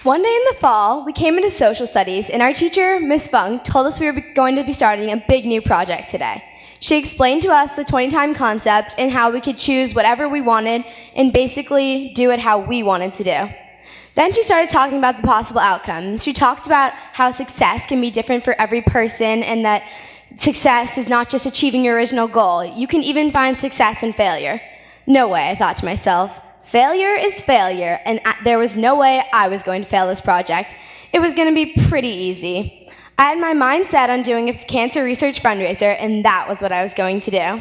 One day in the fall, we came into social studies, and our teacher, Miss Funk, told us we were going to be starting a big new project today. She explained to us the 20-time concept and how we could choose whatever we wanted and basically do it how we wanted to do. Then she started talking about the possible outcomes. She talked about how success can be different for every person and that success is not just achieving your original goal. You can even find success in failure. No way, I thought to myself. Failure is failure, and there was no way I was going to fail this project. It was going to be pretty easy. I had my mind set on doing a cancer research fundraiser, and that was what I was going to do.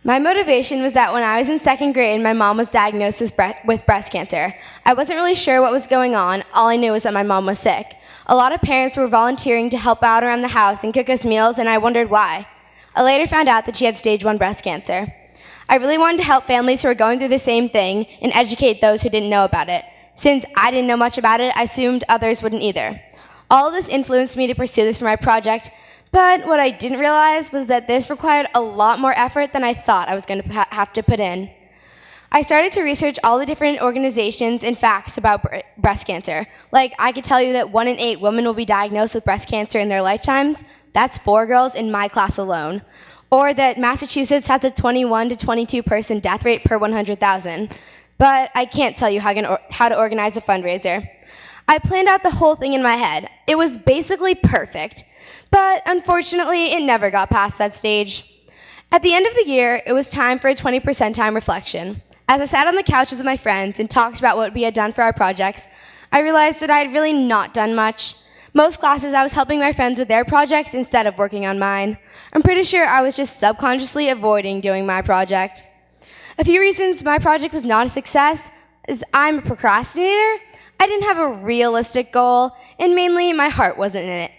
My motivation was that when I was in second grade, my mom was diagnosed with breast cancer. I wasn't really sure what was going on. All I knew was that my mom was sick. A lot of parents were volunteering to help out around the house and cook us meals, and I wondered why. I later found out that she had stage 1 breast cancer. I really wanted to help families who were going through the same thing and educate those who didn't know about it. Since I didn't know much about it, I assumed others wouldn't either. All of this influenced me to pursue this for my project, but what I didn't realize was that this required a lot more effort than I thought I was going to have to put in. I started to research all the different organizations and facts about breast cancer. Like, I could tell you that 1 in 8 women will be diagnosed with breast cancer in their lifetimes. That's 4 girls in my class alone. Or that Massachusetts has a 21 to 22 person death rate per 100,000. But I can't tell you how to organize a fundraiser. I planned out the whole thing in my head. It was basically perfect. But unfortunately, it never got past that stage. At the end of the year, it was time for a 20% time reflection. As I sat on the couches with my friends and talked about what we had done for our projects, I realized that I had really not done much. Most classes, I was helping my friends with their projects instead of working on mine. I'm pretty sure I was just subconsciously avoiding doing my project. A few reasons my project was not a success is I'm a procrastinator, I didn't have a realistic goal, and mainly my heart wasn't in it.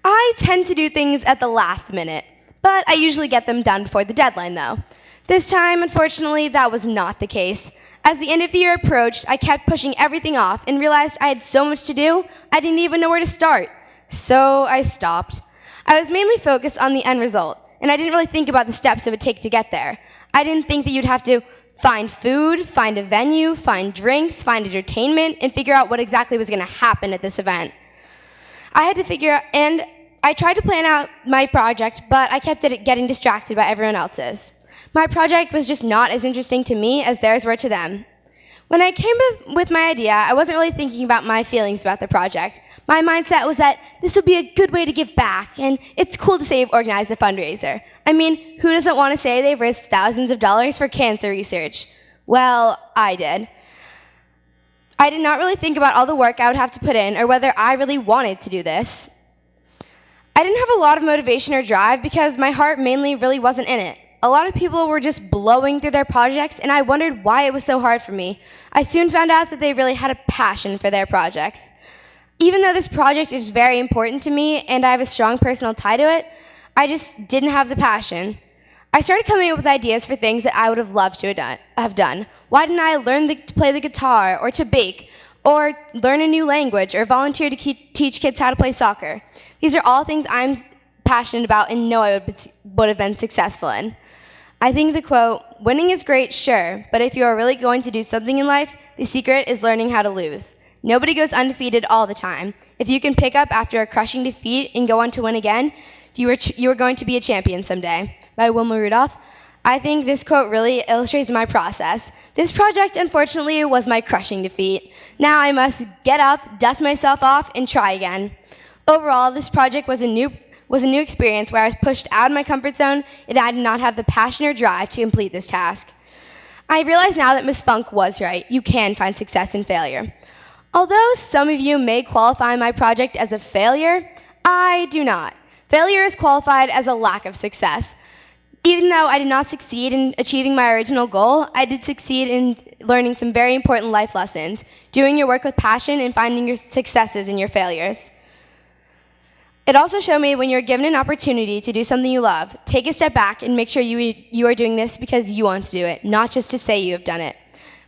I tend to do things at the last minute, but I usually get them done before the deadline though. This time, unfortunately, that was not the case. As the end of the year approached, I kept pushing everything off and realized I had so much to do, I didn't even know where to start. So I stopped. I was mainly focused on the end result, and I didn't really think about the steps it would take to get there. I didn't think that you'd have to find food, find a venue, find drinks, find entertainment, and figure out what exactly was going to happen at this event. I tried to plan out my project, but I kept getting distracted by everyone else's. My project was just not as interesting to me as theirs were to them. When I came up with my idea, I wasn't really thinking about my feelings about the project. My mindset was that this would be a good way to give back, and it's cool to say you've organized a fundraiser. I mean, who doesn't want to say they've raised thousands of dollars for cancer research? Well, I did. I did not really think about all the work I would have to put in or whether I really wanted to do this. I didn't have a lot of motivation or drive because my heart mainly really wasn't in it. A lot of people were just blowing through their projects, and I wondered why it was so hard for me. I soon found out that they really had a passion for their projects. Even though this project is very important to me and I have a strong personal tie to it, I just didn't have the passion. I started coming up with ideas for things that I would have loved to have done. Why didn't I learn to play the guitar or to bake or learn a new language or volunteer to teach kids how to play soccer? These are all things I'm passionate about and know I would have been successful in. I think the quote, "Winning is great, sure, but if you are really going to do something in life, the secret is learning how to lose." Nobody goes undefeated all the time. If you can pick up after a crushing defeat and go on to win again, you are going to be a champion someday. By Wilma Rudolph. I think this quote really illustrates my process. This project, unfortunately, was my crushing defeat. Now I must get up, dust myself off, and try again. Overall, this project was a new experience where I was pushed out of my comfort zone and I did not have the passion or drive to complete this task. I realize now that Ms. Funk was right. You can find success in failure. Although some of you may qualify my project as a failure, I do not. Failure is qualified as a lack of success. Even though I did not succeed in achieving my original goal, I did succeed in learning some very important life lessons, doing your work with passion and finding your successes in your failures. It also showed me when you're given an opportunity to do something you love, take a step back and make sure you are doing this because you want to do it, not just to say you have done it.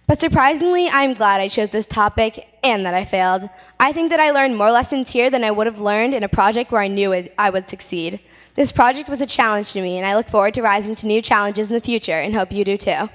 But surprisingly, I'm glad I chose this topic and that I failed. I think that I learned more lessons here than I would have learned in a project where I knew I would succeed. This project was a challenge to me, and I look forward to rising to new challenges in the future and hope you do too.